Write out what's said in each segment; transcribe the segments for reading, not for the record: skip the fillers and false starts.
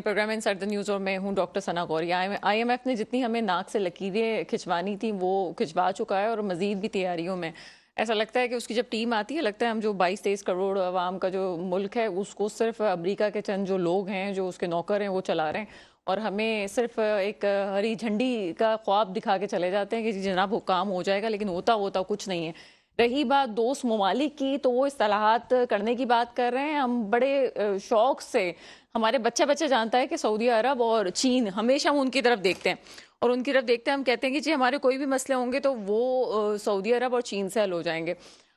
Programme inside دی news اور میں ہوں doctor Sana Ghauri. I M F نے جتنی ہمیں ناک سے لکیریں کھنچوانی تھیں وہ کھنچوا چکا ہے اور مزید بھی تیاریوں میں. ایسا لگتا ہے کہ اس کی جب ٹیم آتی ہے لگتا ہے ہم جو 22-23 کروڑ عوام کا جو ملک ہے اس کو صرف امریکہ کے چند جو لوگ ہیں جو اس کے نوکر ہیں وہ چلا رہے ہیں اور ہمیں صرف ایک ہری جھنڈی کا خواب دکھا کے چلے جاتے ہیں کہ جی جناب وہ کام ہو جائے گا, لیکن ہوتا کچھ نہیں ہے. رہی بات دوست ممالک کی تو وہ اصطلاحات کرنے کی بات کر رہے ہیں. ہم بڑے شوق سے, ہمارے بچہ جانتا ہے کہ سعودی عرب اور چین ہمیشہ ہم ان کی طرف دیکھتے ہیں اور ان کی طرف دیکھتے ہیں ہم کہتے ہیں کہ جی ہمارے کوئی بھی مسئلے ہوں گے تو وہ سعودی عرب اور چین سے حل ہو جائیں گے.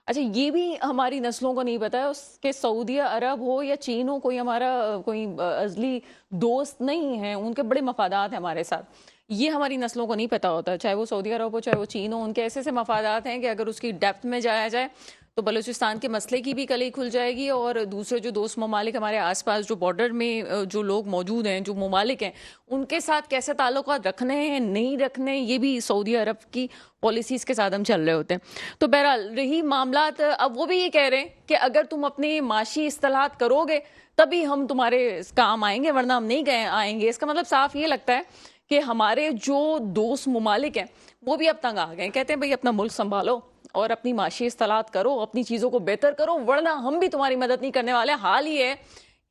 اچھا یہ بھی ہماری نسلوں کو نہیں پتا ہے کہ سعودی عرب ہو یا چین ہو کوئی ہمارا کوئی ازلی دوست نہیں ہے, ان کے بڑے مفادات ہیں ہمارے ساتھ. یہ ہماری نسلوں کو نہیں پتا ہوتا, چاہے وہ سعودی عرب ہو چاہے وہ چین ہو, ان کے ایسے مفادات ہیں کہ اگر اس کی ڈیپتھ میں جایا جائے تو بلوچستان کے مسئلے کی بھی کلی کھل جائے گی اور دوسرے جو دوست ممالک ہمارے آس پاس جو بارڈر میں جو لوگ موجود ہیں جو ممالک ہیں ان کے ساتھ کیسے تعلقات رکھنے ہیں نہیں رکھنے, یہ بھی سعودی عرب کی پالیسیز کے ساتھ ہم چل رہے ہوتے ہیں. تو بہرحال رہی معاملات, اب وہ بھی یہ کہہ رہے ہیں کہ اگر تم اپنی معاشی اصطلاحات کرو گے تبھی ہم تمہارے کام آئیں گے ورنہ ہم نہیں آئیں گے. اس کا مطلب صاف یہ لگتا ہے کہ ہمارے جو دوست ممالک ہیں وہ بھی اب تنگ آ گئے ہیں, کہتے ہیں بھئی اپنا ملک سنبھالو اور اپنی معاشی اصطلاحات کرو, اپنی چیزوں کو بہتر کرو ورنہ ہم بھی تمہاری مدد نہیں کرنے والے. حال یہ ہے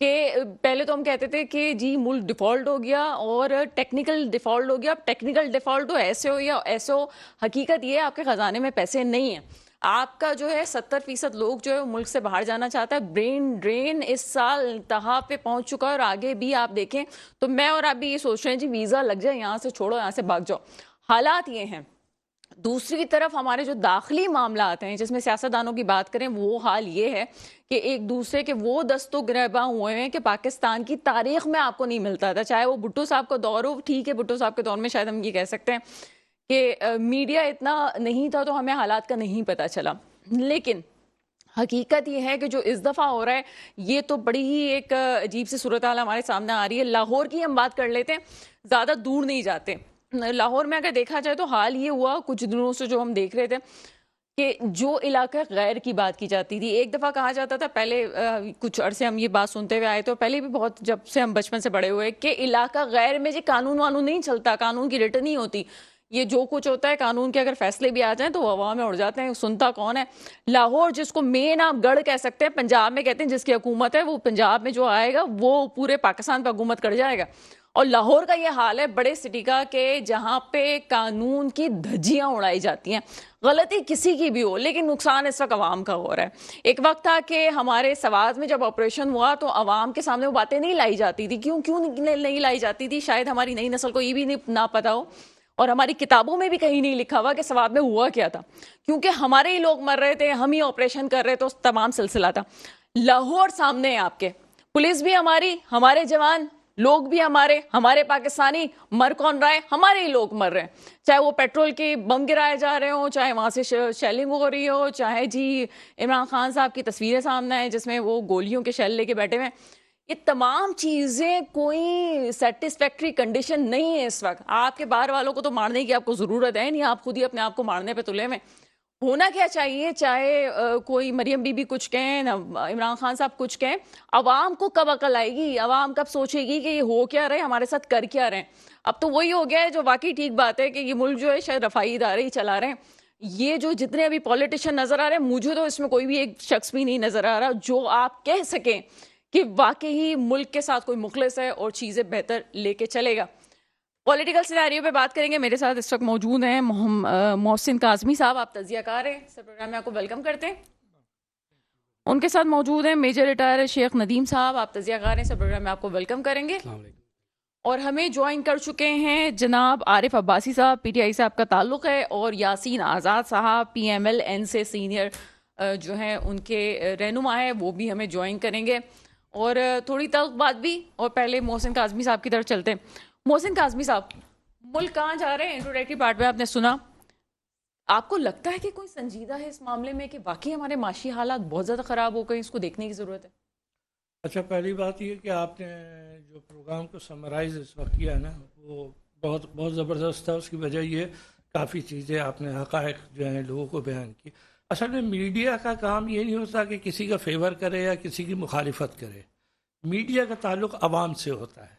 کہ پہلے تو ہم کہتے تھے کہ جی ملک ڈیفالٹ ہو گیا اور ٹیکنیکل ڈیفالٹ ہو گیا. اب ٹیکنیکل ڈیفالٹ ہو ایسے ہو یا ایسے ہو, حقیقت یہ ہے آپ کے خزانے میں پیسے نہیں ہیں. آپ کا جو ہے 70% لوگ جو ہے ملک سے باہر جانا چاہتا ہے. برین ڈرین اس سال انتہا پہ پہنچ چکا ہے اور آگے بھی آپ دیکھیں تو میں اور آپ بھی یہ سوچ رہے ہیں جی ویزا لگ جائے, یہاں سے چھوڑو, یہاں سے بھاگ جاؤ. حالات یہ ہیں. دوسری طرف ہمارے جو داخلی معاملات ہیں جس میں سیاستدانوں کی بات کریں وہ حال یہ ہے کہ ایک دوسرے کے وہ دست و گریباں ہوئے ہیں کہ پاکستان کی تاریخ میں آپ کو نہیں ملتا تھا. چاہے وہ بھٹو صاحب کا دور ہو, ٹھیک ہے بھٹو صاحب کے دور میں شاید ہم یہ کہہ سکتے ہیں کہ میڈیا اتنا نہیں تھا تو ہمیں حالات کا نہیں پتا چلا, لیکن حقیقت یہ ہے کہ جو اس دفعہ ہو رہا ہے یہ تو بڑی ہی ایک عجیب سی صورتحال ہمارے سامنے آ رہی ہے. لاہور کی ہم بات کر لیتے ہیں, زیادہ دور نہیں جاتے. لاہور میں اگر دیکھا جائے تو حال یہ ہوا کچھ دنوں سے جو ہم دیکھ رہے تھے کہ جو علاقہ غیر کی بات کی جاتی تھی, ایک دفعہ کہا جاتا تھا پہلے کچھ عرصے ہم یہ بات سنتے ہوئے آئے تو پہلے بھی بہت جب سے ہم بچپن سے بڑے ہوئے کہ علاقہ غیر میں جی قانون وانون نہیں چلتا, قانون کی رٹ نہیں ہوتی, یہ جو کچھ ہوتا ہے قانون کے اگر فیصلے بھی آ جائیں تو وہ ہوا میں اڑ جاتے ہیں, سنتا کون ہے. لاہور جس کو مین آپ گڑھ کہہ سکتے ہیں, پنجاب میں کہتے ہیں جس کی حکومت ہے وہ پنجاب میں جو آئے گا وہ پورے پاکستان پہ حکومت کر جائے گا. اور لاہور کا یہ حال ہے بڑے سٹی کا کہ جہاں پہ قانون کی دھجیاں اڑائی جاتی ہیں, غلطی کسی کی بھی ہو لیکن نقصان اس وقت عوام کا ہو رہا ہے. ایک وقت تھا کہ ہمارے سوات میں جب آپریشن ہوا تو عوام کے سامنے وہ باتیں نہیں لائی جاتی تھی. کیوں نہیں لائی جاتی تھی؟ شاید ہماری نئی نسل کو یہ بھی نہ پتا ہو اور ہماری کتابوں میں بھی کہیں نہیں لکھا ہوا کہ سوات میں ہوا کیا تھا, کیونکہ ہمارے ہی لوگ مر رہے تھے, ہم ہی آپریشن کر رہے تو تمام سلسلہ تھا. لاہور سامنے ہے آپ کے, پولیس بھی ہماری, ہمارے جوان, لوگ بھی ہمارے پاکستانی, مر کون رہا ہے؟ ہمارے ہی لوگ مر رہے ہیں. چاہے وہ پیٹرول کے بم گرائے جا رہے ہوں, چاہے وہاں سے شیلنگ ہو رہی ہو, چاہے جی عمران خان صاحب کی تصویریں سامنے ہیں جس میں وہ گولیوں کے شیل لے کے بیٹھے ہوئے ہیں. یہ تمام چیزیں کوئی سیٹسفیکٹری کنڈیشن نہیں ہے اس وقت. آپ کے باہر والوں کو تو مارنے کی آپ کو ضرورت ہے نہیں, آپ خود ہی اپنے آپ کو مارنے پہ تلے میں. ہونا کیا چاہیے, چاہے کوئی مریم بی بی کچھ کہیں, عمران خان صاحب کچھ کہیں, عوام کو کب عقل آئے گی, عوام کب سوچے گی کہ یہ ہو کیا رہے, ہمارے ساتھ کر کیا رہے. اب تو وہی ہو گیا ہے جو واقعی ٹھیک بات ہے کہ یہ ملک جو ہے شاید رفائی ادارے ہی چلا رہے ہیں. یہ جو جتنے ابھی پولیٹیشین نظر آ رہے ہیں مجھے تو اس میں کوئی بھی ایک شخص بھی نہیں نظر آ رہا جو آپ کہہ سکیں کہ واقعی ملک کے ساتھ کوئی مخلص ہے اور چیزیں بہتر لے کے چلے گا. پولیٹیکل سیناریو پہ بات کریں گے. میرے ساتھ اس وقت موجود ہیں محسن کاظمی صاحب, آپ تجزیہ کار ہیں, سر پروگرام میں آپ کو ویلکم کرتے ہیں. ان کے ساتھ موجود ہیں میجر ریٹائر شیخ ندیم صاحب, آپ تجزیہ کار ہیں, سر پروگرام میں آپ کو ویلکم کریں گے. اور ہمیں جوائن کر چکے ہیں جناب عارف عباسی صاحب, پی ٹی آئی سے آپ کا تعلق ہے, اور یاسین آزاد صاحب پی ایم ایل این سے سینئر جو ہیں ان کے رہنما ہے, وہ بھی ہمیں جوائن کریں گے. اور تھوڑی تلخ بات بھی, اور پہلے محسن کاظمی صاحب کی طرف چلتے ہیں. محسن کاظمی صاحب, ملک کہاں جا رہے ہیں؟ انٹروڈکٹری پارٹ میں آپ نے سنا, آپ کو لگتا ہے کہ کوئی سنجیدہ ہے اس معاملے میں کہ واقعی ہمارے معاشی حالات بہت زیادہ خراب ہو گئے, اس کو دیکھنے کی ضرورت ہے؟ اچھا, پہلی بات یہ کہ آپ نے جو پروگرام کو سمرائز اس وقت کیا نا وہ بہت زبردست تھا. اس کی وجہ یہ کافی چیزیں آپ نے حقائق جو ہیں لوگوں کو بیان کی. اصل میں میڈیا کا کام یہ نہیں ہوتا کہ کسی کا فیور کرے یا کسی کی مخالفت کرے. میڈیا کا تعلق عوام سے ہوتا ہے.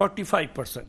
45%।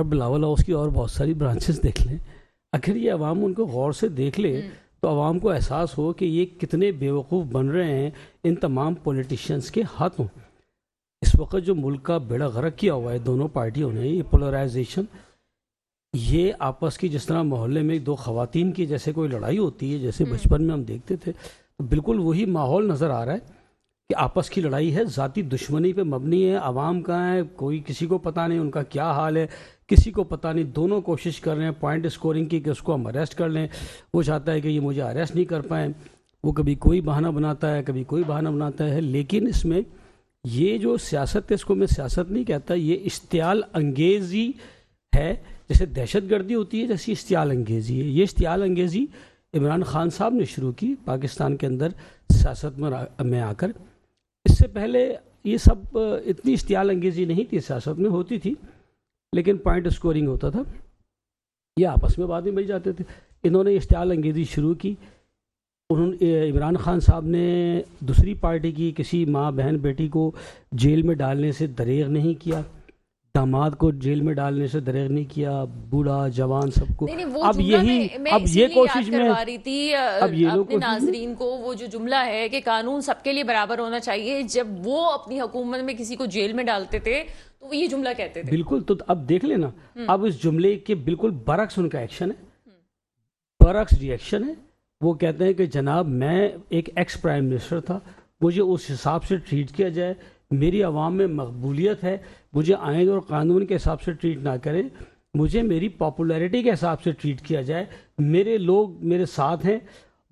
اور بلاول ہاؤس کی اور بہت ساری برانچز دیکھ لیں. اگر یہ عوام ان کو غور سے دیکھ لے تو عوام کو احساس ہو کہ یہ کتنے بیوقوف بن رہے ہیں ان تمام پولیٹیشینس کے ہاتھوں. اس وقت جو ملک کا بیڑا غرق کیا ہوا ہے دونوں پارٹیوں نے، یہ پولرائزیشن، یہ آپس کی جس طرح محلے میں دو خواتین کی جیسے کوئی لڑائی ہوتی ہے، جیسے بچپن میں ہم دیکھتے تھے، تو بالکل وہی ماحول نظر آ رہا ہے کہ آپس کی لڑائی ہے، ذاتی دشمنی پہ مبنی ہے. عوام کہاں ہے، کوئی کسی کو پتہ نہیں ان کا کیا حال ہے، کسی کو پتہ نہیں. دونوں کوشش کر رہے ہیں پوائنٹ اسکورنگ کی کہ اس کو ہم اریسٹ کر لیں. وہ چاہتا ہے کہ یہ مجھے اریسٹ نہیں کر پائیں، وہ کبھی کوئی بہانہ بناتا ہے، کبھی کوئی بہانہ بناتا ہے. لیکن اس میں یہ جو سیاست ہے، اس کو میں سیاست نہیں کہتا، یہ اشتعال انگیزی ہے. جیسے دہشت گردی ہوتی ہے، جیسی اشتعال انگیزی ہے. یہ اشتعال انگیزی عمران خان صاحب نے شروع کی پاکستان کے اندر سیاست میں آ کر. اس سے پہلے یہ سب اتنی اشتعال انگیزی نہیں تھی، سیاست میں ہوتی تھی لیکن پوائنٹ اسکورنگ ہوتا تھا، یہ آپس میں بعد میں مل جاتے تھے. انہوں نے اشتعال انگیزی شروع کی. عمران خان صاحب نے دوسری پارٹی کی کسی ماں بہن بیٹی کو جیل میں ڈالنے سے دریغ نہیں کیا، داماد کو جیل میں ڈالنے سے دریغ نہیں کیا، بوڑھا جوان سب کو. اب یہی اب یہ کوشش میں اب یہ اپنے ناظرین کو وہ جو جملہ ہے کہ قانون سب کے لیے برابر ہونا چاہیے، جب وہ اپنی حکومت میں کسی کو جیل میں ڈالتے تھے تو وہ یہ جملہ کہتے تھے. بالکل. تو اب دیکھ لینا، اب اس جملے کے بالکل برعکس ان کا ایکشن ہے، برعکس ری ایکشن ہے. وہ کہتے ہیں کہ جناب میں ایک ایکس پرائم منسٹر تھا، مجھے اس حساب سے ٹریٹ کیا جائے، میری عوام میں مقبولیت ہے، مجھے آئین اور قانون کے حساب سے ٹریٹ نہ کریں، مجھے میری پاپولیرٹی کے حساب سے ٹریٹ کیا جائے. میرے لوگ میرے ساتھ ہیں،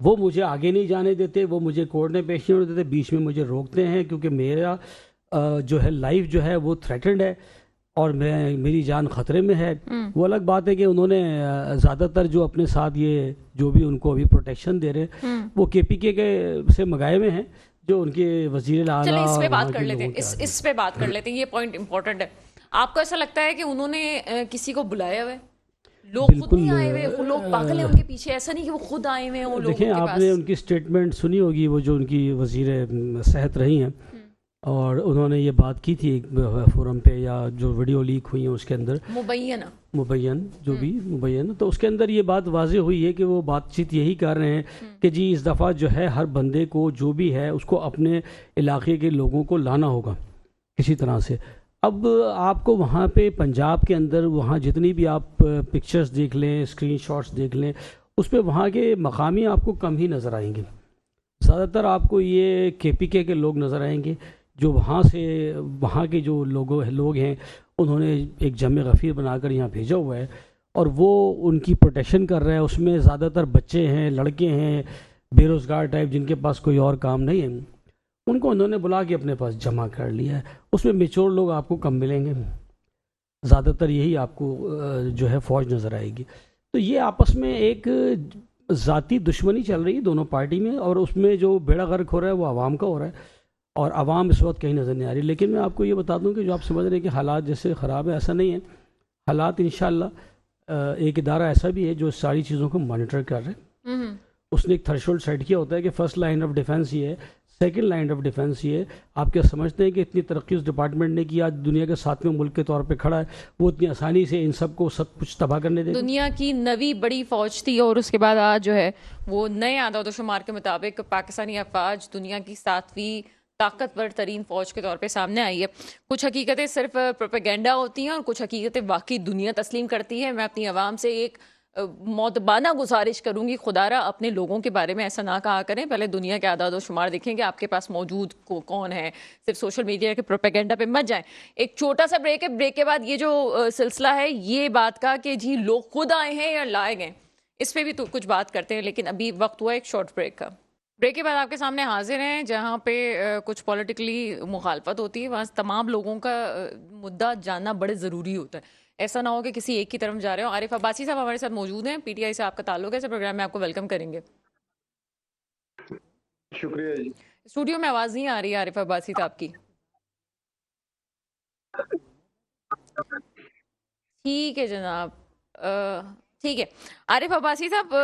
وہ مجھے آگے نہیں جانے دیتے، وہ مجھے کورٹ میں پیش نہیں ہونے دیتے، بیچ میں مجھے روکتے ہیں کیونکہ میرا جو ہے لائف جو ہے وہ تھریٹنڈ ہے اور میری جان خطرے میں ہے. وہ الگ بات ہے کہ انہوں نے زیادہ تر جو اپنے ساتھ یہ جو بھی ان کو ابھی پروٹیکشن دے رہے ہیں وہ کے پی کے سے منگائے ہوئے ہیں، جو ان کے وزیر اعلیٰ. چلیں اس پہ بات کر لیتے ہیں، اس پہ بات کر لیتے ہیں، یہ پوائنٹ امپورٹنٹ ہے. آپ کو ایسا لگتا ہے کہ انہوں نے کسی کو بلایا ہوا ہے؟ لوگ خود نہیں آئے ہوئے، لوگ پاگل ہیں ان کے پیچھے، ایسا نہیں کہ وہ خود آئے ہوئے ہیں وہ لوگ. دیکھیں آپ نے ان کی اسٹیٹمنٹ سنی ہوگی، وہ جو ان کی وزیر صحت رہی ہیں، اور انہوں نے یہ بات کی تھی ایک فورم پہ، یا جو ویڈیو لیک ہوئی ہیں اس کے اندر مبین تو اس کے اندر یہ بات واضح ہوئی ہے کہ وہ بات چیت یہی کر رہے ہیں کہ جی اس دفعہ جو ہے ہر بندے کو جو بھی ہے اس کو اپنے علاقے کے لوگوں کو لانا ہوگا کسی طرح سے. اب آپ کو وہاں پہ پنجاب کے اندر وہاں جتنی بھی آپ پکچرز دیکھ لیں، اسکرین شاٹس دیکھ لیں، اس پہ وہاں کے مقامی آپ کو کم ہی نظر آئیں گے. زیادہ تر آپ کو یہ کے پی کے لوگ نظر آئیں گے، جو وہاں کے جو لوگ ہیں انہوں نے ایک جمع غفیر بنا کر یہاں بھیجا ہوا ہے اور وہ ان کی پروٹیکشن کر رہا ہے. اس میں زیادہ تر بچے ہیں، لڑکے ہیں، بے روزگار ٹائپ جن کے پاس کوئی اور کام نہیں ہے، ان کو انہوں نے بلا کے اپنے پاس جمع کر لیا ہے. اس میں میچور لوگ آپ کو کم ملیں گے، زیادہ تر یہی آپ کو جو ہے فوج نظر آئے گی. تو یہ آپس میں ایک ذاتی دشمنی چل رہی ہے دونوں پارٹی میں، اور اس میں جو بیڑا غرق ہو رہا ہے وہ عوام کا ہو رہا ہے، اور عوام اس وقت کہیں نظر نہیں آ رہی. لیکن میں آپ کو یہ بتا دوں کہ جو آپ سمجھ رہے ہیں کہ حالات جیسے خراب ہے، ایسا نہیں ہے. حالات انشاءاللہ ایک ادارہ ایسا بھی ہے جو ساری چیزوں کو مانیٹر کر رہے ہیں. اس نے ایک تھریشولڈ سیٹ کیا ہوتا ہے کہ فرسٹ لائن آف ڈیفینس یہ ہے، سیکنڈ لائن آف ڈیفینس یہ ہے. آپ کیا سمجھتے ہیں کہ اتنی ترقی اس ڈپارٹمنٹ نے کی، آج دنیا کے 7ویں ملک کے طور پہ کھڑا ہے، وہ اتنی آسانی سے ان سب کو سب کچھ تباہ کرنے دے گا؟ دنیا کی 9ویں بڑی فوج تھی اور اس کے بعد آج جو ہے وہ نئے اعداد و شمار کے مطابق پاکستانی افواج دنیا کی 7ویں طاقتور ترین فوج کے طور پہ سامنے آئی ہے. کچھ حقیقتیں صرف پروپیگنڈا ہوتی ہیں اور کچھ حقیقتیں واقعی دنیا تسلیم کرتی ہے. میں اپنی عوام سے ایک مؤدبانہ گزارش کروں گی، خدا را اپنے لوگوں کے بارے میں ایسا نہ کہا کریں. پہلے دنیا کے اعداد و شمار دیکھیں کہ آپ کے پاس موجود کون ہے، صرف سوشل میڈیا کے پروپیگنڈا پہ مت جائیں. ایک چھوٹا سا بریک ہے، بریک کے بعد یہ جو سلسلہ ہے یہ بات کا کہ جی لوگ خود آئے ہیں یا لائے گئے، اس پہ بھی تو کچھ بات کرتے ہیں. لیکن ابھی وقت ہوا ایک شارٹ بریک کا. بریک کے بعد آپ کے سامنے حاضر ہیں جہاں پہ کچھ پولیٹیکلی مخالفت ہوتی ہے، وہاں تمام لوگوں کا مدعا جاننا بڑے ضروری ہوتا ہے. ایسا نہ ہو کہ کسی ایک کی طرف جا رہے ہو. عارف عباسی صاحب ہمارے ساتھ موجود ہیں، پی ٹی آئی سے آپ کا تعلق ہے، اس پروگرام میں آپ کو ویلکم کریں گے. شکریہ جی. اسٹوڈیو میں آواز نہیں آ رہی ہے عارف عباسی صاحب کی. ٹھیک ہے جناب، ٹھیک ہے. عارف عباسی صاحب،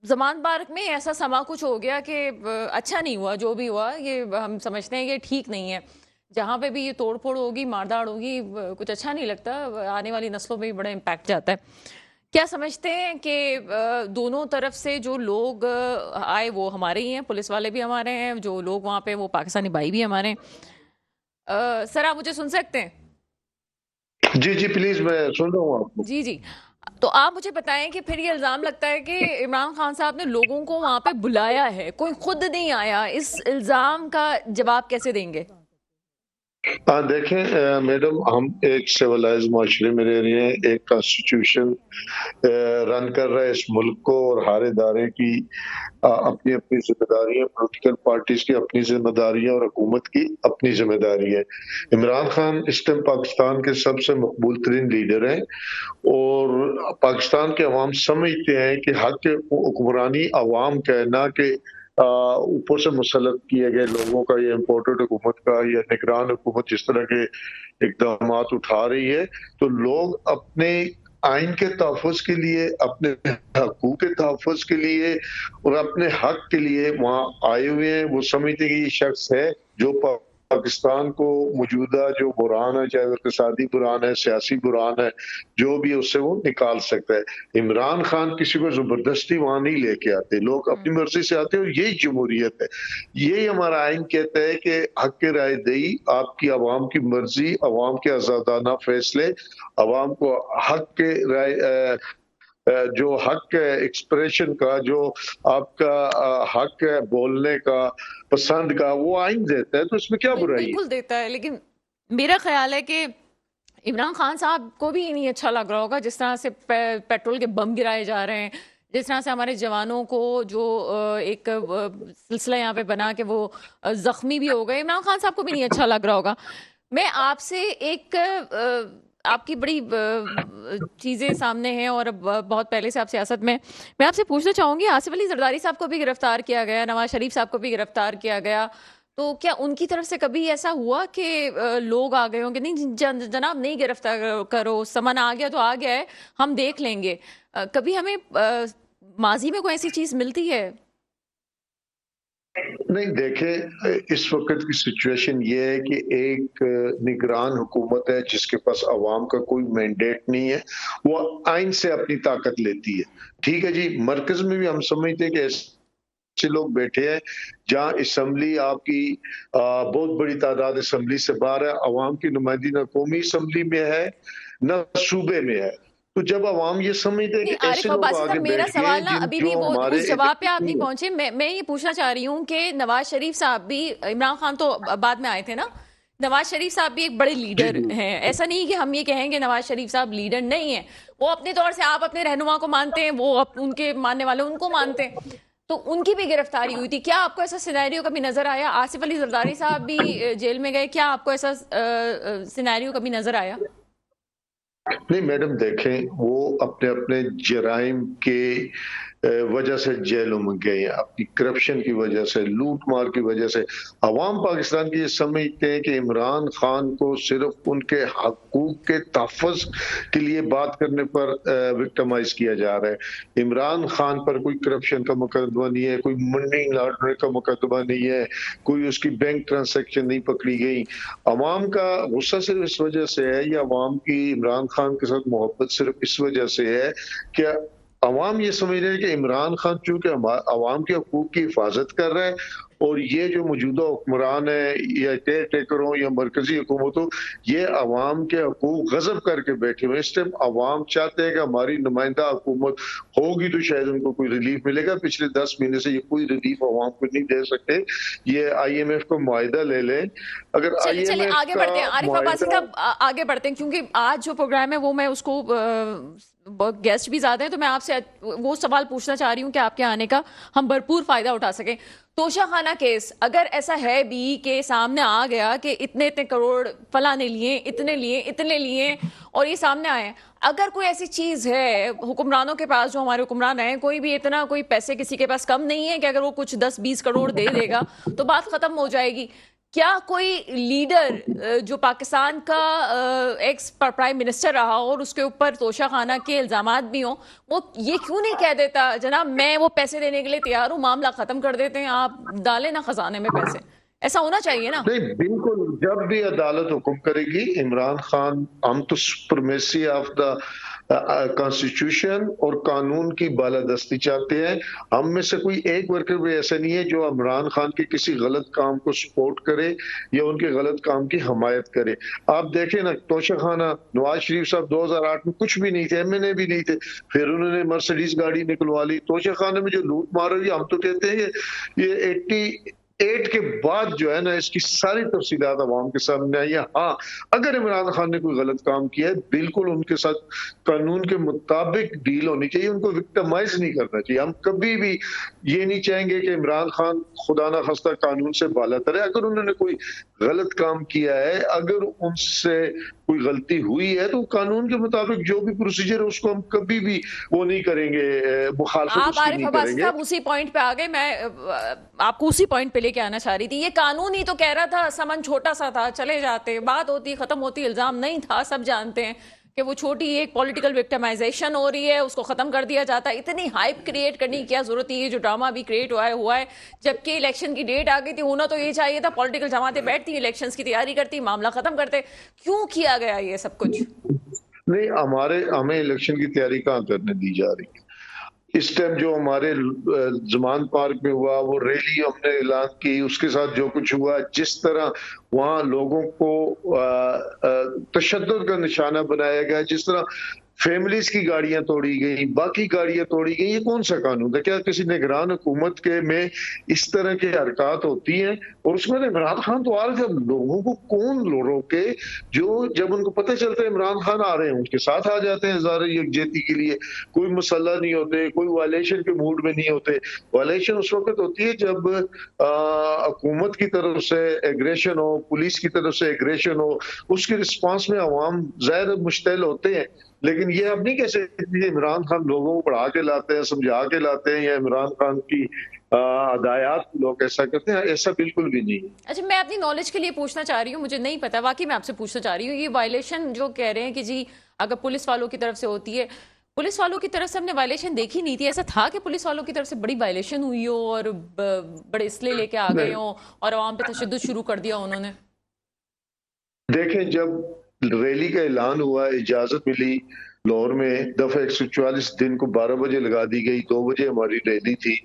زمان پارک میں ایسا سما کچھ ہو گیا کہ اچھا نہیں ہوا، جو بھی ہوا یہ ہم سمجھتے ہیں کہ ٹھیک نہیں ہے. جہاں پہ بھی یہ توڑ پھوڑ ہوگی، مارداڑ ہوگی، کچھ اچھا نہیں لگتا، آنے والی نسلوں پہ بھی بڑا امپیکٹ جاتا ہے۔ کیا سمجھتے ہیں کہ دونوں طرف سے جو لوگ آئے وہ ہمارے ہی ہیں، پولیس والے بھی ہمارے ہیں، جو لوگ وہاں پہ وہ پاکستانی بھائی بھی ہمارے ہیں؟ سر آپ مجھے سن سکتے ہیں؟ جی جی پلیز، میں سن رہا ہوں آپ کو۔ جی جی، تو آپ مجھے بتائیں کہ پھر یہ الزام لگتا ہے کہ عمران خان صاحب نے لوگوں کو وہاں پہ بلایا ہے، کوئی خود نہیں آیا، اس الزام کا جواب کیسے دیں گے؟ دیکھیں میڈم، ہم ایک سیولائز معاشرے میں رہ رہے ہیں، ایک کانسٹیٹیوشن رن کر رہا ہے اس ملک کو، اور ہر ادارے کی اپنی اپنی ذمہ داری ہے، پولیٹیکل پارٹیز کی اپنی ذمہ داری ہے اور حکومت کی اپنی ذمہ داری ہے۔ عمران خان اس ٹائم پاکستان کے سب سے مقبول ترین لیڈر ہیں، اور پاکستان کے عوام سمجھتے ہیں کہ حق حکمرانی عوام کا ہے، نہ کہ اوپر سے مسلط کیے گئے لوگوں کا، یا امپورٹڈ حکومت کا، یا نگران حکومت جس طرح کے اقدامات اٹھا رہی ہے۔ تو لوگ اپنے آئین کے تحفظ کے لیے، اپنے حقوق کے تحفظ کے لیے اور اپنے حق کے لیے وہاں آئے ہوئے ہیں۔ وہ سمجھتے ہیں کہ یہ شخص ہے جو پاکستان کو موجودہ جو بحران ہے، چاہے اقتصادی بحران ہے، سیاسی بحران ہے، جو بھی اس سے وہ نکال سکتا ہے۔ عمران خان کسی کو زبردستی وہاں نہیں لے کے آتے، لوگ اپنی مرضی سے آتے ہیں، اور یہی جمہوریت ہے۔ یہی ہمارا آئین کہتا ہے کہ حق کے رائے دہی، آپ کی عوام کی مرضی، عوام کے آزادانہ فیصلے، عوام کو حق کے رائے جو حق ہے ایکسپریشن کا، جو آپ کا حق ہے بولنے کا، پسند کا، وہ آئین دیتا ہے، تو اس میں کیا برائی ہے؟ بالکل دیتا ہے، لیکن میرا خیال ہے کہ عمران خان صاحب کو بھی نہیں اچھا لگ رہا ہوگا جس طرح سے پیٹرول کے بم گرائے جا رہے ہیں، جس طرح سے ہمارے جوانوں کو جو ایک سلسلہ یہاں پہ بنا کہ وہ زخمی بھی ہو گئے، عمران خان صاحب کو بھی نہیں اچھا لگ رہا ہوگا۔ میں آپ سے ایک آپ کی بڑی چیزیں سامنے ہیں اور بہت پہلے سے آپ سیاست میں آپ سے پوچھنا چاہوں گی، آصف علی زرداری صاحب کو بھی گرفتار کیا گیا، نواز شریف صاحب کو بھی گرفتار کیا گیا، تو کیا ان کی طرف سے کبھی ایسا ہوا کہ لوگ آ گئے ہوں کہ نہیں جناب نہیں گرفتار کرو، سمن آ گیا تو آ گیا ہے، ہم دیکھ لیں گے؟ کبھی ہمیں ماضی میں کوئی ایسی چیز ملتی ہے؟ نہیں، دیکھیں اس وقت کی سچویشن یہ ہے کہ ایک نگران حکومت ہے جس کے پاس عوام کا کوئی مینڈیٹ نہیں ہے، وہ آئین سے اپنی طاقت لیتی ہے۔ ٹھیک ہے جی، مرکز میں بھی ہم سمجھتے ہیں کہ ایسے لوگ بیٹھے ہیں جہاں اسمبلی آپ کی بہت بڑی تعداد اسمبلی سے باہر ہے، عوام کی نمائندگی نہ قومی اسمبلی میں ہے نہ صوبے میں ہے۔ تو جب عوام یہ سمجھتے ہیں کہ ایسے عارف لوگ عباسی صاحب، آگے میرا بیٹھ گئے سوال نا جن ابھی جو بھی وہ ہمارے اس جواب پہ آپ نہیں پہنچے۔ میں یہ پوچھنا چاہ رہی ہوں کہ نواز شریف صاحب بھی، عمران خان تو بعد میں آئے تھے نا، نواز شریف صاحب بھی ایک بڑے لیڈر ہیں، ایسا نہیں کہ ہم یہ کہیں کہ نواز شریف صاحب لیڈر نہیں ہیں، وہ اپنے طور سے، آپ اپنے رہنما کو مانتے ہیں، وہ ان کے ماننے والے ان کو مانتے ہیں، تو ان کی بھی گرفتاری ہوئی تھی۔ کیا آپ کو ایسا سینیریو کبھی نظر آیا؟ آصف علی زرداری صاحب بھی جیل میں گئے، کیا آپ کو ایسا سینیریو کبھی نظر آیا؟ نہیں میڈم، دیکھیں وہ اپنے اپنے جرائم کے وجہ سے جیلوں میں گئے ہیں، اپنی کرپشن کی وجہ سے، لوٹ مار کی وجہ سے۔ عوام پاکستان کی یہ سمجھتے ہیں کہ عمران خان کو صرف ان کے حقوق کے تحفظ کے لیے بات کرنے پر وکٹمائز کیا جا رہا ہے۔ عمران خان پر کوئی کرپشن کا مقدمہ نہیں ہے، کوئی منی لانڈرنگ کا مقدمہ نہیں ہے، کوئی اس کی بینک ٹرانزیکشن نہیں پکڑی گئی۔ عوام کا غصہ صرف اس وجہ سے ہے، یا عوام کی عمران خان کے ساتھ محبت صرف اس وجہ سے ہے کہ عوام یہ سمجھ رہے ہیں کہ عمران خان چونکہ عوام کے حقوق کی حفاظت کر رہا ہے، اور یہ جو موجودہ حکمران ہے یا کیئر ٹیکر ہوں یا مرکزی حکومت ہو، یہ عوام کے حقوق غصب کر کے بیٹھے ہوئے۔ اس ٹائم عوام چاہتے ہیں کہ ہماری نمائندہ حکومت ہوگی تو شاید ان کو کوئی ریلیف ملے گا۔ پچھلے 10 مہینے سے یہ کوئی ریلیف عوام کو نہیں دے سکتے۔ یہ آئی ایم ایف کو معاہدہ لے لیں، اگر آئی ایم ایف آگے بڑھتے ہیں عارف عباسی صاحب، آگے بڑھتے ہیں، کیونکہ آج جو پروگرام ہے وہ میں اس کو گیسٹ بھی زیادہ ہیں، تو میں آپ سے وہ سوال پوچھنا چاہ رہی ہوں کہ آپ کے آنے کا ہم بھرپور فائدہ اٹھا سکیں۔ توشہ خانہ کیس اگر ایسا ہے بھی کہ سامنے آ گیا کہ اتنے کروڑ فلاں نے لیے، اتنے لیے اور یہ سامنے آئے، اگر کوئی ایسی چیز ہے حکمرانوں کے پاس، جو ہمارے حکمران ہیں، کوئی بھی اتنا کوئی پیسے کسی کے پاس کم نہیں ہے کہ اگر وہ کچھ 10-20 کروڑ دے دے گا تو بات ختم ہو جائے گی، کیا کوئی لیڈر جو پاکستان کا ایکس پرائم منسٹر رہا اور اس کے اوپر توشہ خانہ کے الزامات بھی ہوں، وہ یہ کیوں نہیں کہہ دیتا جناب میں وہ پیسے دینے کے لیے تیار ہوں، معاملہ ختم کر دیتے ہیں، آپ ڈالیں نا خزانے میں پیسے؟ ایسا ہونا چاہیے نا. نہیں بالکل، جب بھی عدالت حکم کرے گی عمران خان، ہم تو سپرمیسی آف دا کانسٹیٹیوشن اور قانون کی بالادستی چاہتے ہیں. ہم میں سے کوئی ایک ورکر بھی ایسا نہیں ہے جو عمران خان کے کسی غلط کام کو سپورٹ کرے یا ان کے غلط کام کی حمایت کرے. آپ دیکھیں نا، توشہ خانہ نواز شریف صاحب 2008 میں کچھ بھی نہیں تھے، ایم این اے بھی نہیں تھے، پھر انہوں نے مرسیڈیز گاڑی نکلوا لی. توشہ خانے میں جو لوٹ مار ہوئی، ہم تو کہتے ہیں کہ یہ 88 کے بعد جو ہے نا اس کی ساری تفصیلات عوام کے سامنے آئی ہیں. ہاں اگر عمران خان نے کوئی غلط کام کیا ہے، بالکل ان کے ساتھ قانون کے مطابق ڈیل ہونی چاہیے، ان کو وکٹمائز نہیں کرنا چاہیے. ہم کبھی بھی یہ نہیں چاہیں گے کہ عمران خان خدا نہ خواستہ قانون سے بالا ترے. اگر انہوں نے کوئی غلط کام کیا ہے، اگر ان سے کوئی غلطی ہوئی ہے، تو قانون کے مطابق جو بھی پروسیجر ہے اس کو ہم کبھی بھی وہ نہیں کریں گے، مخالفت آپ اس کی عارف نہیں عباسی کریں گے. صاحب اسی پوائنٹ پہ آ گئے. میں آپ کو اسی پوائنٹ پہ لے کے آنا چاہ رہی تھی. یہ قانون ہی تو کہہ رہا تھا سمن چھوٹا سا تھا، چلے جاتے، بات ہوتی ختم ہوتی، الزام نہیں تھا. سب جانتے ہیں کہ وہ چھوٹی ایک پولیٹیکل وکٹمائزیشن ہو رہی ہے، اس کو ختم کر دیا جاتا ہے. اتنی ہائپ کریٹ کرنے کی کیا ضرورت ہے؟ یہ جو ڈرامہ بھی کریٹ ہوا ہے جبکہ الیکشن کی ڈیٹ آ گئی تھی. ہونا تو یہ چاہیے تھا پولیٹیکل جماعتیں بیٹھتی الیکشنز کی تیاری کرتی، معاملہ ختم کرتے. کیوں کیا گیا یہ سب کچھ؟ نہیں، ہمیں الیکشن کی تیاری کہاں کرنے دی جا رہی ہے. اس ٹائم جو ہمارے زمان پارک میں ہوا، وہ ریلی ہم نے اعلان کی، اس کے ساتھ جو کچھ ہوا، جس طرح وہاں لوگوں کو تشدد کا نشانہ بنایا گیا، جس طرح فیملیز کی گاڑیاں توڑی گئی، باقی گاڑیاں توڑی گئی، یہ کون سا قانون ہے؟ کیا کسی نگران حکومت کے میں اس طرح کے حرکات ہوتی ہیں؟ اور اس میں عمران خان تو آ رہے تھے، لوگوں کو کون روکے؟ جو جب ان کو پتہ چلتا ہے عمران خان آ رہے ہیں، ان کے ساتھ آ جاتے ہیں ہزار یکجہتی کے لیے. کوئی مسئلہ نہیں ہوتے، کوئی وائلیشن کے موڈ میں نہیں ہوتے. وائلیشن اس وقت ہوتی ہے جب حکومت کی طرف سے ایگریشن ہو، پولیس کی طرف سے ایگریشن ہو، اس کے رسپانس میں عوام ظاہر مشتعل ہوتے ہیں. لیکن یہ اب نہیں کہہ سکتے عمران خان لوگوں کو پڑھا کے لاتے ہیں، سمجھا کے لاتے ہیں، یا عمران خان کی ہدایات لوگ ایسا کرتے ہیں، ایسا بالکل بھی نہیں ہے. اچھا، میں اپنی نالج کے لیے پوچھنا چاہ رہی ہوں، مجھے نہیں پتا، واقعی میں آپ سے پوچھنا چاہ رہی ہوں. یہ وائلیشن جو کہہ رہے ہیں کہ جی اگر پولیس والوں کی طرف سے ہوتی ہے، پولیس والوں کی طرف سے ہم نے وائلیشن دیکھی نہیں تھی. ایسا تھا کہ پولیس والوں کی طرف سے بڑی وائلیشن ہوئی ہو اور بڑے اسلحے لے کے آ گئے ہوں اور عوام پہ تشدد شروع کر دیا انہوں نے؟ دیکھیں، جب ریلی کا اعلان ہوا، اجازت ملی لاہور میں، دفعہ 144 دن کو 12 بجے لگا دی گئی، 2 بجے ہماری ریلی تھی،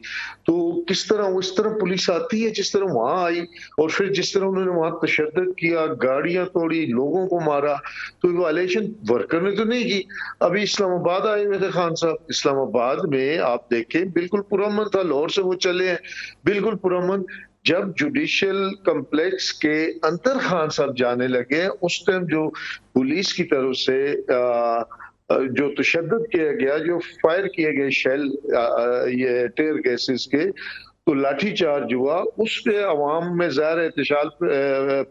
تو کس طرح اس طرح پولیس آتی ہے جس طرح وہاں آئی، اور پھر جس طرح انہوں نے وہاں تشدد کیا، گاڑیاں توڑی، لوگوں کو مارا. تو وائلیشن ورکر نے تو نہیں کی. ابھی اسلام آباد آئے ہوئے تھے خان صاحب، اسلام آباد میں آپ دیکھیں بالکل پرامن تھا. لاہور سے وہ چلے ہیں بالکل پرامن. جب جوڈیشل کمپلیکس کے اندر خان صاحب جانے لگے، اس ٹائم جو پولیس کی طرف سے جو تشدد کیا گیا، جو فائر کیے گئے شیل، یہ ٹیئر گیسز کے، تو لاٹھی چارج ہوا. اس پہ عوام میں ظاہر احتجاج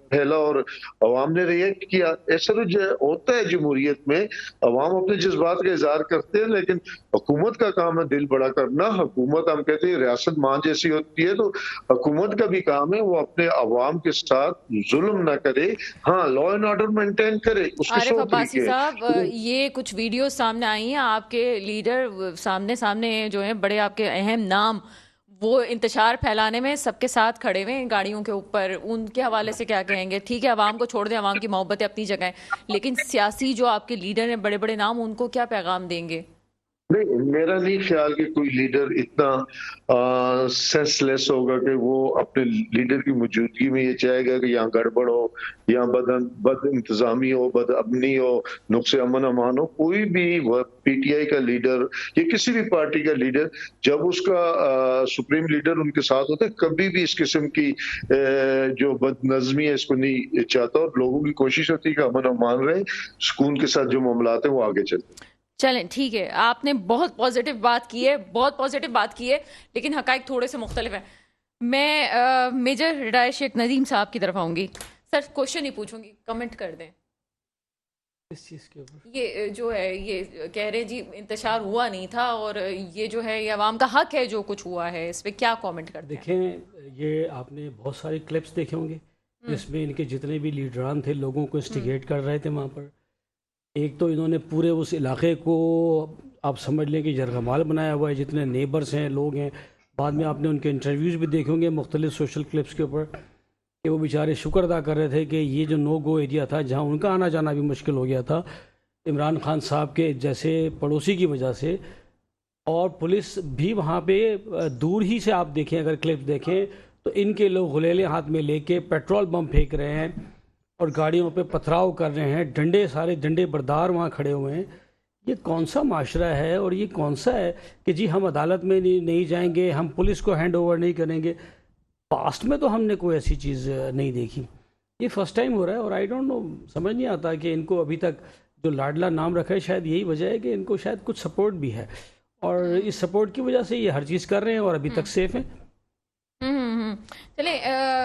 پھیلا اور عوام نے ریئیکٹ کیا. ایسا تو ہوتا ہے جمہوریت میں، عوام اپنے جذبات کا اظہار کرتے ہیں، لیکن حکومت کا کام ہے دل بڑا کرنا. حکومت، ہم کہتے ہیں ریاست ماں جیسی ہوتی ہے، تو حکومت کا بھی کام ہے وہ اپنے عوام کے ساتھ ظلم نہ کرے، ہاں لا اینڈ آرڈر مینٹین کرے. اس کے عارف 100 عباسی طریقے صاحب، ہیں. یہ کچھ ویڈیوز سامنے آئی ہیں، آپ کے لیڈر سامنے جو ہیں بڑے آپ کے اہم نام، وہ انتشار پھیلانے میں سب کے ساتھ کھڑے ہوئے ہیں گاڑیوں کے اوپر. ان کے حوالے سے کیا کہیں گے؟ ٹھیک ہے عوام کو چھوڑ دیں، عوام کی محبتیں اپنی جگہ ہیں، لیکن سیاسی جو آپ کے لیڈر ہیں بڑے بڑے نام، ان کو کیا پیغام دیں گے؟ نہیں، میرا نہیں خیال کہ کوئی لیڈر اتنا سینس لیس ہوگا کہ وہ اپنے لیڈر کی موجودگی میں یہ چاہے گا کہ یہاں گڑبڑ ہو، یہاں بد انتظامی ہو، بد امنی ہو، نقص امن امان ہو. کوئی بھی پی ٹی آئی کا لیڈر یا کسی بھی پارٹی کا لیڈر، جب اس کا سپریم لیڈر ان کے ساتھ ہوتا ہے، کبھی بھی اس قسم کی جو بد نظمی ہے اس کو نہیں چاہتا، اور لوگوں کی کوشش ہوتی ہے کہ امن امان رہے، سکون کے ساتھ جو معاملات ہیں وہ آگے چلتے. چلیں ٹھیک ہے، آپ نے بہت پازیٹیو بات کی ہے، بہت پازیٹیو بات کی ہے، لیکن حقائق تھوڑے سے مختلف ہیں. میں میجر ریٹائر شیخ ندیم صاحب کی طرف آؤں گی. سر کوشچن ہی پوچھوں گی، کمنٹ کر دیں. اس چیز کے اوپر یہ جو ہے یہ کہہ رہے جی انتشار ہوا نہیں تھا، اور یہ جو ہے یہ عوام کا حق ہے جو کچھ ہوا ہے، اس پہ کیا کامنٹ کرتے ہیں؟ دیکھیں، یہ آپ نے بہت سارے کلپس دیکھے ہوں گے جس میں ان کے جتنے بھی لیڈران تھے لوگوں کو انسٹیگیٹ کر رہے تھے وہاں پر. ایک تو انہوں نے پورے اس علاقے کو آپ سمجھ لیں کہ یرغمال بنایا ہوا ہے، جتنے نیبرز ہیں، لوگ ہیں. بعد میں آپ نے ان کے انٹرویوز بھی دیکھے ہوں گے مختلف سوشل کلپس کے اوپر. کہ وہ بیچارے شکر ادا کر رہے تھے کہ یہ جو نو گو ایریا تھا جہاں ان کا آنا جانا بھی مشکل ہو گیا تھا عمران خان صاحب کے جیسے پڑوسی کی وجہ سے، اور پولیس بھی وہاں پہ دور ہی سے آپ دیکھیں، اگر کلپ دیکھیں تو ان کے لوگ غلیلے ہاتھ میں لے کے پیٹرول بم پھینک رہے ہیں اور گاڑیوں پہ پتھراؤ کر رہے ہیں، ڈنڈے سارے ڈنڈے بردار وہاں کھڑے ہوئے ہیں۔ یہ کون سا معاشرہ ہے اور یہ کون سا ہے کہ جی ہم عدالت میں نہیں جائیں گے، ہم پولیس کو ہینڈ اوور نہیں کریں گے؟ پاسٹ میں تو ہم نے کوئی ایسی چیز نہیں دیکھی، یہ فرسٹ ٹائم ہو رہا ہے۔ اور آئی ڈونٹ نو، سمجھ نہیں آتا کہ ان کو ابھی تک جو لاڈلا نام رکھا ہے شاید یہی وجہ ہے کہ ان کو شاید کچھ سپورٹ بھی ہے، اور اس سپورٹ کی وجہ سے یہ ہر چیز کر رہے ہیں اور ابھی تک سیف ہیں۔ چلے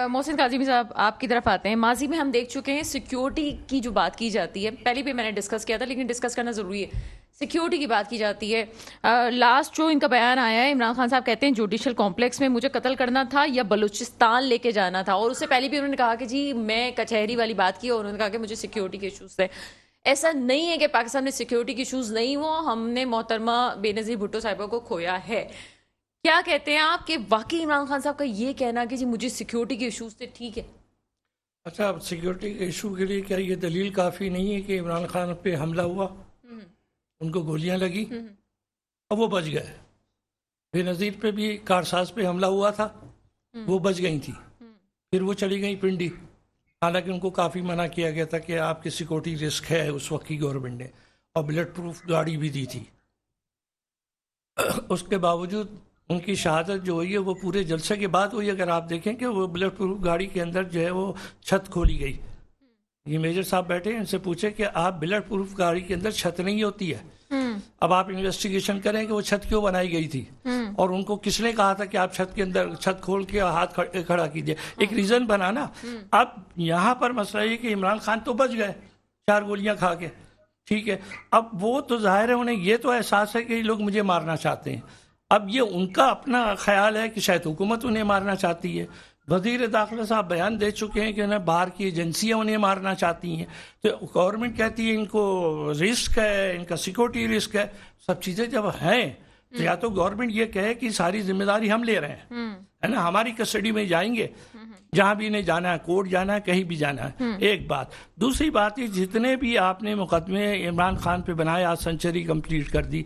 محسن کاظمی صاحب آپ کی طرف آتے ہیں۔ ماضی میں ہم دیکھ چکے ہیں سیکیورٹی کی جو بات کی جاتی ہے، پہلے بھی میں نے ڈسکس کیا تھا لیکن ڈسکس کرنا ضروری ہے، سیکیورٹی کی بات کی جاتی ہے۔ لاسٹ جو ان کا بیان آیا ہے، عمران خان صاحب کہتے ہیں جوڈیشل کمپلیکس میں مجھے قتل کرنا تھا یا بلوچستان لے کے جانا تھا، اور اس سے پہلے بھی انہوں نے کہا کہ جی میں کچہری والی بات کی اور انہوں نے کہا کہ مجھے سیکیورٹی کے ایشوز تھے۔ ایسا نہیں ہے کہ پاکستان میں سیکیورٹی کے ایشوز نہیں ہو، ہم نے محترمہ بے نظیر بھٹو صاحبہ کو کھویا ہے۔ کیا کہتے ہیں آپ کہ واقعی عمران خان صاحب کا یہ کہنا کہ جی مجھے سیکیورٹی کے ایشوز تھے ٹھیک ہے؟ اچھا، اب سیکیورٹی کے ایشو کے لیے کیا یہ دلیل کافی نہیں ہے کہ عمران خان پہ حملہ ہوا، ان کو گولیاں لگی اور وہ بچ گئے؟ بے نظیر پہ بھی کارساز پہ حملہ ہوا تھا، وہ بچ گئی تھی، پھر وہ چلی گئی پنڈی، حالانکہ ان کو کافی منع کیا گیا تھا کہ آپ کی سیکورٹی رسک ہے اس وقت کی گورنمنٹ نے، اور بلٹ پروف گاڑی بھی دی تھی۔ اس کے باوجود ان کی شہادت جو ہوئی ہے وہ پورے جلسے کے بعد ہوئی۔ اگر آپ دیکھیں کہ وہ بلٹ پروف گاڑی کے اندر جو ہے وہ چھت کھولی گئی، یہ میجر صاحب بیٹھے ان سے پوچھے کہ آپ بلٹ پروف گاڑی کے اندر چھت نہیں ہوتی ہے، اب آپ انویسٹیگیشن کریں کہ وہ چھت کیوں بنائی گئی تھی، اور ان کو کس نے کہا تھا کہ آپ چھت کے اندر چھت کھول کے ہاتھ کھڑا کیجیے، ایک ریزن بنا نا۔ اب یہاں پر مسئلہ یہ کہ عمران خان تو بچ گئے 4 گولیاں کھا کے، ٹھیک ہے، اب وہ تو ظاہر ہے انہیں یہ تو احساس ہے کہ یہ لوگ مجھے مارنا چاہتے ہیں، اب یہ ان کا اپنا خیال ہے کہ شاید حکومت انہیں مارنا چاہتی ہے۔ وزیر داخلہ صاحب بیان دے چکے ہیں کہ انہیں باہر کی ایجنسیاں انہیں مارنا چاہتی ہیں، تو گورنمنٹ کہتی ہے ان کو رسک ہے، ان کا سیکورٹی رسک ہے۔ سب چیزیں جب ہیں تو یا تو گورنمنٹ یہ کہے کہ ساری ذمہ داری ہم لے رہے ہیں، ہے نا، ہماری کسٹڈی میں جائیں گے جہاں بھی انہیں جانا ہے، کورٹ جانا ہے، کہیں بھی جانا ہے، ایک بات۔ دوسری بات یہ جتنے بھی آپ نے مقدمے عمران خان پہ بنائے، آج سنچری کمپلیٹ کر دی،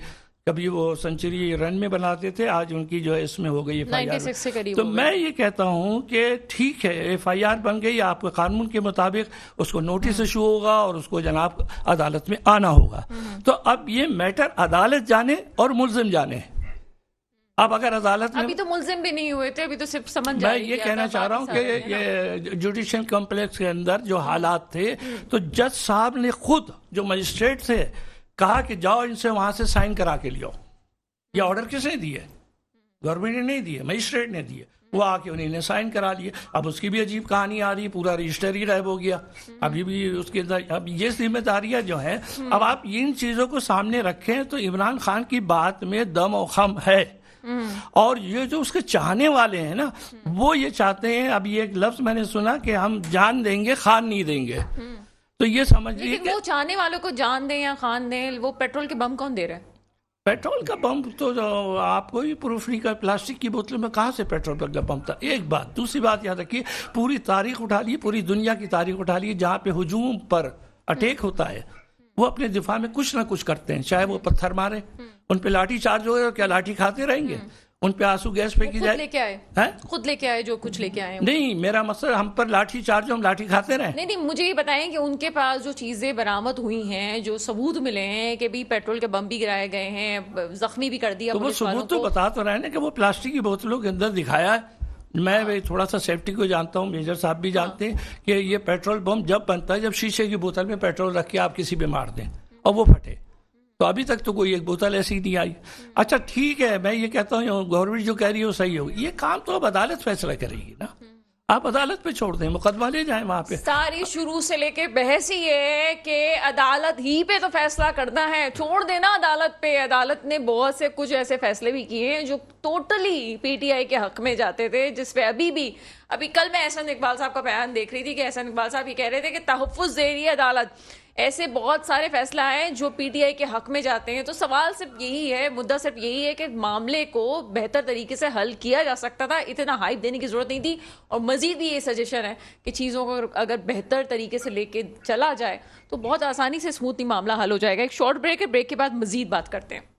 کبھی وہ سنچری رن میں بناتے تھے، آج ان کی جو ہے اس میں ہو گئی FIR۔ تو میں یہ کہتا ہوں کہ ٹھیک ہے FIR بن گئی، آپ کے قانون کے مطابق اس کو نوٹس ایشو ہوگا اور اس کو جناب عدالت میں آنا ہوگا۔ تو اب یہ میٹر عدالت جانے اور ملزم جانے۔ اب اگر عدالت میں ابھی تو ملزم بھی نہیں ہوئے تھے، ابھی تو صرف سمجھ میں یہ کہنا چاہ رہا ہوں کہ یہ جوڈیشل کمپلیکس کے اندر جو حالات تھے تو جج صاحب نے خود جو مجسٹریٹ تھے کہا کہ جاؤ ان سے وہاں سے سائن کرا کے لیاؤ۔ یہ آرڈر کس نے دیے؟ گورنمنٹ نے نہیں دیے، مجسٹریٹ نے دیے، وہ آ کے انہیں نے سائن کرا لیے۔ اب اس کی بھی عجیب کہانی آ رہی ہے، پورا رجسٹر ہی غائب ہو گیا، ابھی بھی اس کے اندر۔ اب یہ ذمہ داریاں جو ہیں، اب آپ ان چیزوں کو سامنے رکھیں تو عمران خان کی بات میں دم و خم ہے، اور یہ جو اس کے چاہنے والے ہیں نا وہ یہ چاہتے ہیں، اب یہ ایک لفظ میں نے سنا کہ ہم جان دیں گے خان نہیں دیں گے، تو یہ سمجھ لیجیے لیکن وہ چاہنے والوں کو جان دیں یا خان دیں، وہ پیٹرول کے بم کون دے رہا ہے؟ پیٹرول کا بم تو آپ کوئی پروف نہیں کر، پلاسٹک کی بوتلوں میں کہاں سے پیٹرول کا بم تھا، ایک بات۔ دوسری بات یاد رکھیے، پوری تاریخ اٹھا لیے، پوری دنیا کی تاریخ اٹھا لیے، جہاں پہ ہجوم پر اٹیک ہوتا ہے وہ اپنے دفاع میں کچھ نہ کچھ کرتے ہیں، چاہے وہ پتھر مارے، ان پہ لاٹھی چارج ہو، کیا لاٹھی کھاتے رہیں گے؟ ان پہ آنسو گیس پھینکی جائے، خود لے کے آئے جو کچھ لے کے آئے۔ نہیں، میرا مسئلہ ہم پر لاٹھی چارج ہو، ہم لاٹھی کھاتے رہیں؟ نہیں، مجھے یہ بتائیں کہ ان کے پاس جو چیزیں برآمد ہوئی ہیں، جو ثبوت ملے ہیں کہ بھی پیٹرول کے بم بھی گرائے گئے ہیں، زخمی بھی کر دیا، تو وہ ثبوت تو بتا تو رہے ہیں کہ وہ پلاسٹک کی بوتلوں کے اندر دکھایا ہے۔ میں تھوڑا سا سیفٹی کو جانتا ہوں، میجر صاحب بھی جانتے ہیں کہ یہ پیٹرول بم جب بنتا ہے جب شیشے کی بوتل میں پیٹرول رکھ کے آپ کسی پہ مار دیں اور وہ پھٹے، تو ابھی تک تو کوئی ایک بوتل ایسی نہیں آئی۔ اچھا ٹھیک ہے، میں یہ کہتا ہوں گورنمنٹ جو کہہ رہی ہے وہ صحیح ہوگی، یہ کام تو اب عدالت فیصلہ کرے گی نا، آپ عدالت پہ چھوڑ دیں، مقدمہ لے جائیں وہاں پہ۔ ساری شروع سے لے کے بحث ہی ہے کہ عدالت ہی پہ تو فیصلہ کرنا ہے، چھوڑ دینا عدالت پہ۔ عدالت نے بہت سے کچھ ایسے فیصلے بھی کیے ہیں جو ٹوٹلی PTI کے حق میں جاتے تھے، جس پہ ابھی کل میں احسن اقبال صاحب کا بیان دیکھ رہی تھی کہ احسن اقبال صاحب یہ کہہ رہے تھے کہ تحفظ دے رہی ہے عدالت، ایسے بہت سارے فیصلہ آئے جو پی ٹی آئی کے حق میں جاتے ہیں. تو سوال صرف یہی ہے, مدعا صرف یہی ہے کہ معاملے کو بہتر طریقے سے حل کیا جا سکتا تھا, اتنا ہائپ دینے کی ضرورت نہیں تھی. اور مزید بھی یہ سجیشن ہے کہ چیزوں کو اگر بہتر طریقے سے لے کے چلا جائے تو بہت آسانی سے اسموتھلی معاملہ حل ہو جائے گا. ایک شارٹ بریک ہے, بریک کے بعد مزید بات کرتے ہیں.